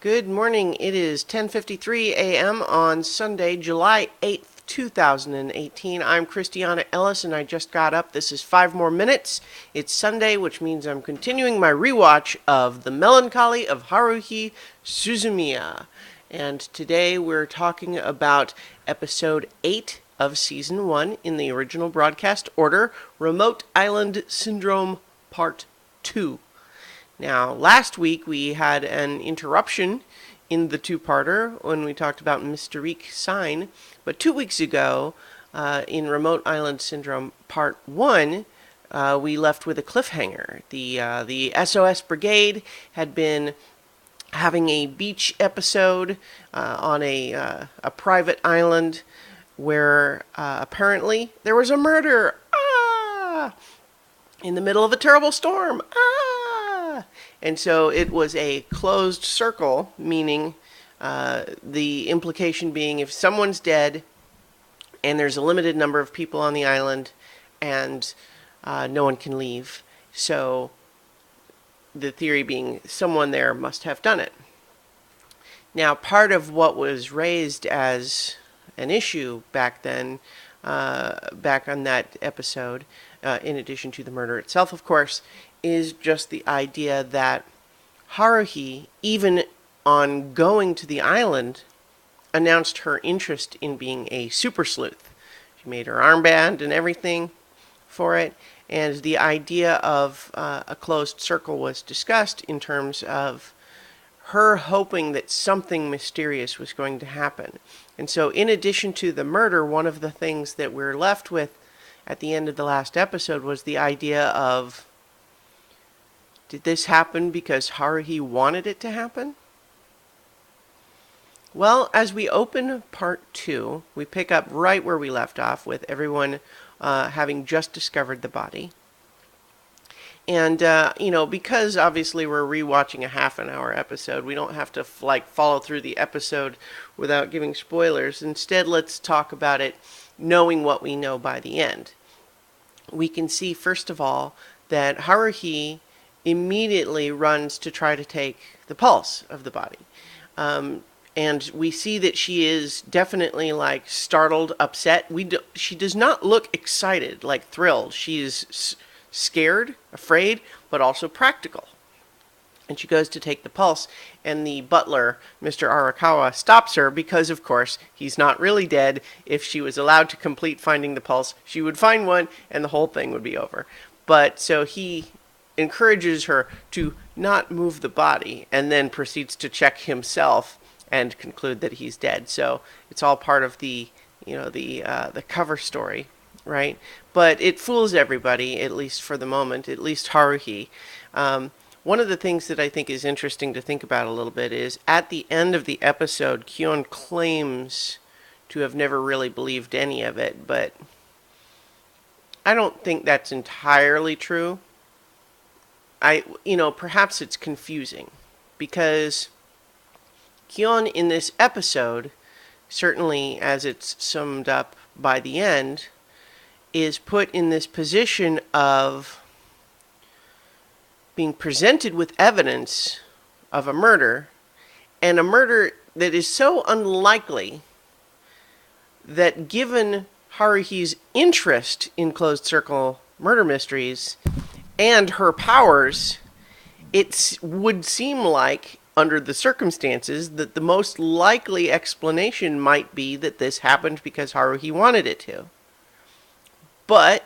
Good morning. It is 10:53 a.m. on Sunday, July 8th, 2018. I'm Christiana Ellis and I just got up. This is 5 more minutes. It's Sunday, which means I'm continuing my rewatch of The Melancholy of Haruhi Suzumiya. And today we're talking about episode 8 of season 1 in the original broadcast order, Remote Island Syndrome Part 2. Now, last week we had an interruption in the two-parter when we talked about Mysterique Sign, but 2 weeks ago, in Remote Island Syndrome Part 1, we left with a cliffhanger. The SOS Brigade had been having a beach episode on a private island where apparently there was a murder in the middle of a terrible storm. And so it was a closed circle, meaning the implication being if someone's dead and there's a limited number of people on the island and no one can leave. So the theory being someone there must have done it. Now, part of what was raised as an issue back then, back on that episode, in addition to the murder itself, of course, is just the idea that Haruhi, even on going to the island, announced her interest in being a super sleuth. She made her armband and everything for it, and the idea of a closed circle was discussed in terms of her hoping that something mysterious was going to happen. And so in addition to the murder, one of the things that we're left with at the end of the last episode was the idea of, did this happen because Haruhi wanted it to happen? Well, as we open part 2, we pick up right where we left off with everyone having just discovered the body. And, because obviously we're rewatching a half an hour episode, we don't have to follow through the episode without giving spoilers. Instead, let's talk about it knowing what we know by the end. We can see, first of all, that Haruhi immediately runs to try to take the pulse of the body. And we see that she is definitely startled, upset. She does not look excited, thrilled. She is scared, afraid, but also practical. And she goes to take the pulse, and the butler, Mr. Arakawa, stops her because, of course, he's not really dead. If she was allowed to complete finding the pulse, she would find one, and the whole thing would be over. But so he encourages her to not move the body, and then proceeds to check himself and conclude that he's dead. So it's all part of the cover story, right? But it fools everybody, at least for the moment, at least Haruhi. One of the things that I think is interesting to think about a little bit is at the end of the episode, Conan claims to have never really believed any of it, but I don't think that's entirely true. Perhaps it's confusing because Conan in this episode, certainly as it's summed up by the end, is put in this position of being presented with evidence of a murder, and a murder that is so unlikely that given Haruhi's interest in closed circle murder mysteries and her powers, it would seem like, under the circumstances, that the most likely explanation might be that this happened because Haruhi wanted it to. But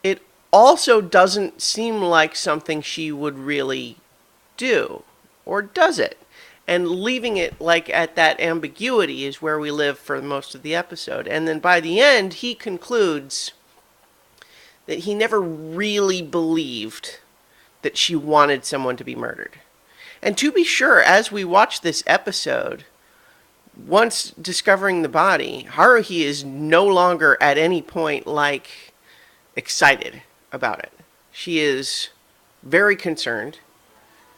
it also doesn't seem like something she would really do. Or does it? And leaving it at that ambiguity is where we live for most of the episode. And then by the end, he concludes that he never really believed that she wanted someone to be murdered. And to be sure, as we watch this episode, once discovering the body, Haruhi is no longer at any point excited about it. She is very concerned.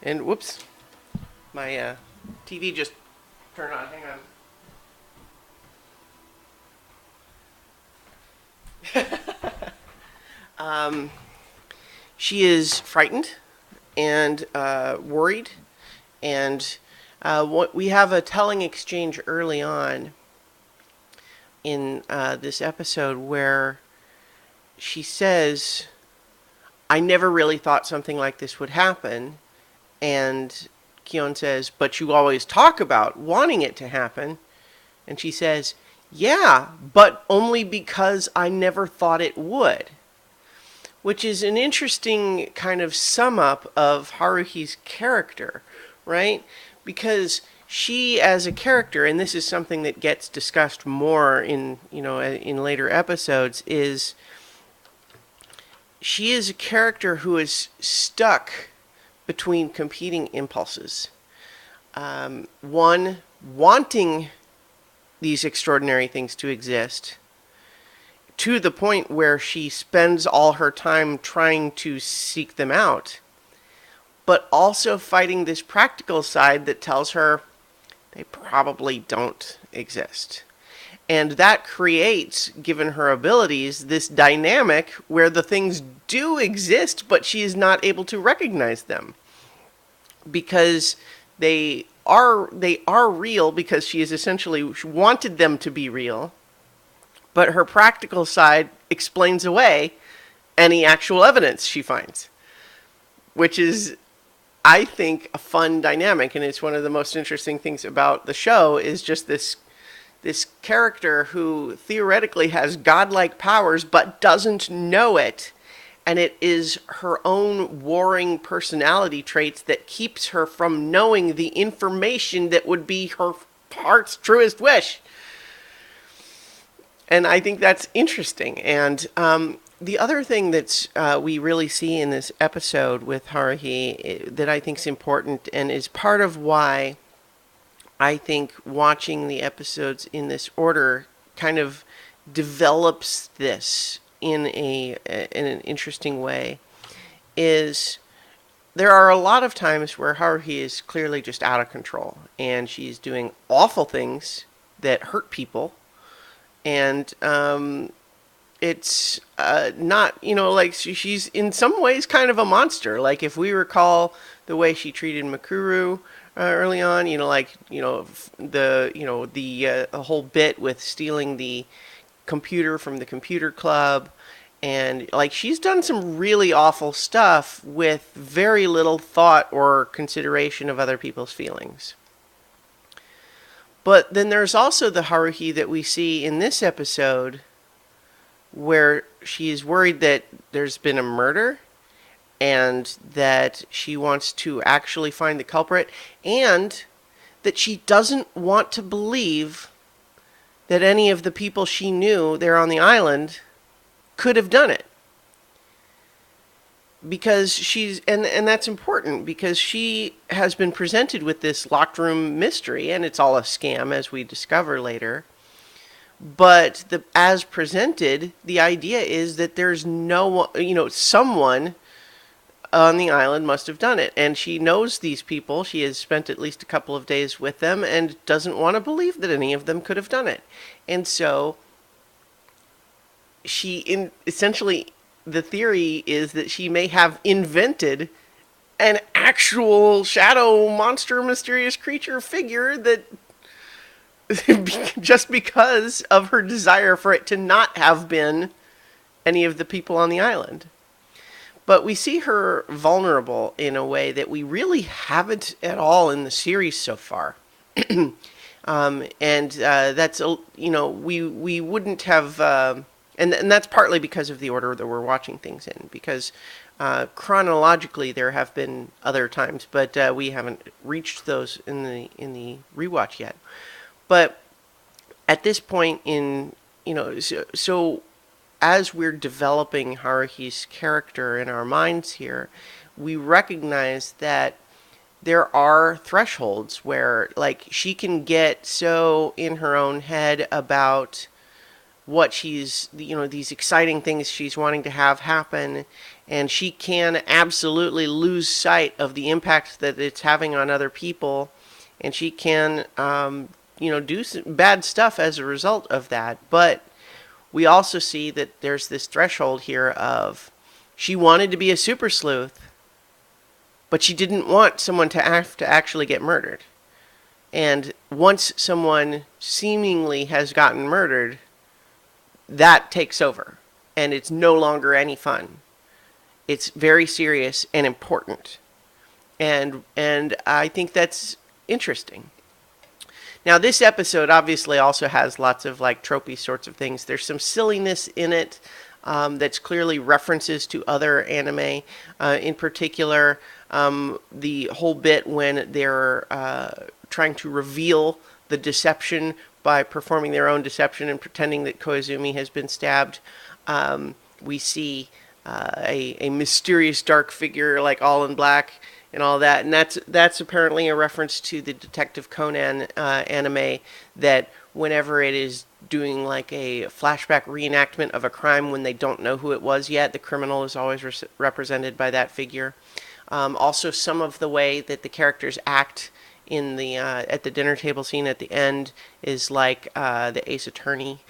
And whoops, my TV just turned on. Hang on. She is frightened and worried and We have a telling exchange early on in this episode where she says, I never really thought something like this would happen. And Kyon says, but you always talk about wanting it to happen. And she says, yeah, but only because I never thought it would. Which is an interesting kind of sum up of Haruhi's character, right? Because she as a character, and this is something that gets discussed more in later episodes, is she is a character who is stuck between competing impulses. One, wanting these extraordinary things to exist, to the point where she spends all her time trying to seek them out, but also fighting this practical side that tells her they probably don't exist. And that creates, given her abilities, this dynamic where the things do exist, but she is not able to recognize them. Because they are real, because she has essentially wanted them to be real, but her practical side explains away any actual evidence she finds. Which is, I think, a fun dynamic, and it's one of the most interesting things about the show, is just this character who theoretically has godlike powers but doesn't know it, and it is her own warring personality traits that keeps her from knowing the information that would be her heart's truest wish. And I think that's interesting. And the other thing that we really see in this episode with Haruhi that I think is important, and is part of why I think watching the episodes in this order kind of develops this in an interesting way, is there are a lot of times where Haruhi is clearly just out of control, and she's doing awful things that hurt people, and it's not, like she's in some ways kind of a monster. Like if we recall the way she treated Mikuru early on, the whole bit with stealing the computer from the computer club, and like she's done some really awful stuff with very little thought or consideration of other people's feelings. But then there's also the Haruhi that we see in this episode where she is worried that there's been a murder and that she wants to actually find the culprit, and that she doesn't want to believe that any of the people she knew there on the island could have done it. Because she's, and that's important, because she has been presented with this locked room mystery, and it's all a scam, as we discover later. But as presented, the idea is that there's someone on the island must have done it. And she knows these people. She has spent at least a couple of days with them and doesn't want to believe that any of them could have done it. And so essentially, the theory is that she may have invented an actual shadow monster, mysterious creature figure that just because of her desire for it to not have been any of the people on the island. But we see her vulnerable in a way that we really haven't at all in the series so far. That's, we wouldn't have, and that's partly because of the order that we're watching things in, because chronologically there have been other times, but we haven't reached those in the rewatch yet. But at this point so as we're developing Haruhi's character in our minds here, we recognize that there are thresholds where, like, she can get so in her own head about what she's, these exciting things she's wanting to have happen, and she can absolutely lose sight of the impact that it's having on other people, and she can, do some bad stuff as a result of that. But we also see that there's this threshold here of she wanted to be a super sleuth, but she didn't want someone to have to actually get murdered. And once someone seemingly has gotten murdered, that takes over. And it's no longer any fun. It's very serious and important. And I think that's interesting. Now, this episode obviously also has lots of like tropey sorts of things. There's some silliness in it that's clearly references to other anime. In particular, the whole bit when they're trying to reveal the deception by performing their own deception and pretending that Koizumi has been stabbed. We see a mysterious dark figure, like all in black and all that, and that's apparently a reference to the Detective Conan anime, that whenever it is doing like a flashback reenactment of a crime when they don't know who it was yet, the criminal is always represented by that figure. Also, some of the way that the characters act in the at the dinner table scene at the end is like the Ace Attorney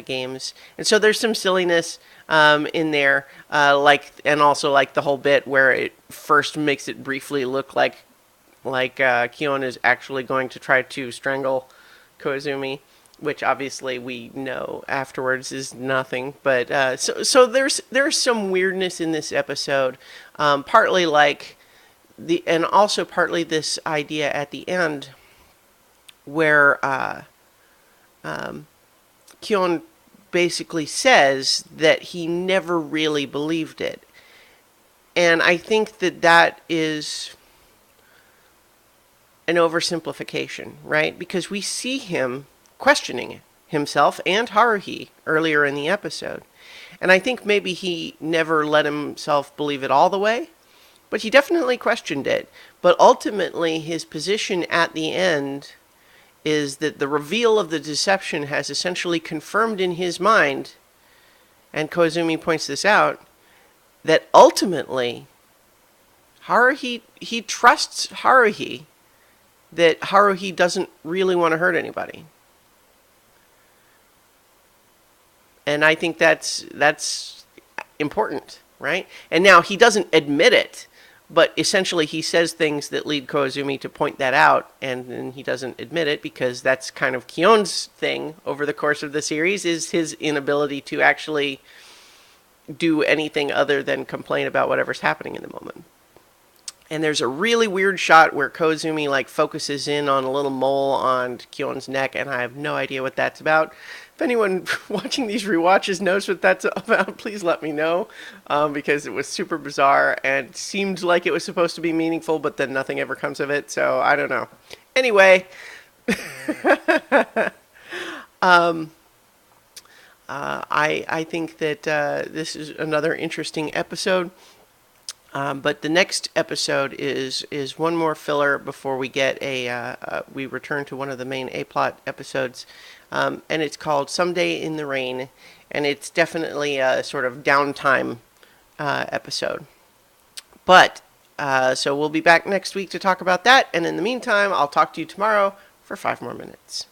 games, and so there's some silliness in there, and also like the whole bit where it first makes it briefly look like Kion is actually going to try to strangle Koizumi, which obviously we know afterwards is nothing. But so there's some weirdness in this episode, partly like and also partly this idea at the end where Kion basically says that he never really believed it. And I think that is an oversimplification, right? Because we see him questioning himself and Haruhi earlier in the episode. And I think maybe he never let himself believe it all the way, but he definitely questioned it. But ultimately, his position at the end is that the reveal of the deception has essentially confirmed in his mind, and Koizumi points this out, that ultimately Haruhi, he trusts Haruhi, that Haruhi doesn't really want to hurt anybody. And I think that's important, right? And now he doesn't admit it, but essentially he says things that lead Koizumi to point that out, and he doesn't admit it because that's kind of Kion's thing over the course of the series, is his inability to actually do anything other than complain about whatever's happening in the moment. And there's a really weird shot where Koizumi like focuses in on a little mole on Kion's neck, and I have no idea what that's about. If anyone watching these rewatches knows what that's about, please let me know, because it was super bizarre and seemed like it was supposed to be meaningful, but then nothing ever comes of it, so I don't know. Anyway, I think that this is another interesting episode. But the next episode is one more filler before we get we return to one of the main A-plot episodes, and it's called Someday in the Rain, and it's definitely a sort of downtime episode. But, so we'll be back next week to talk about that, and in the meantime, I'll talk to you tomorrow for 5 more minutes.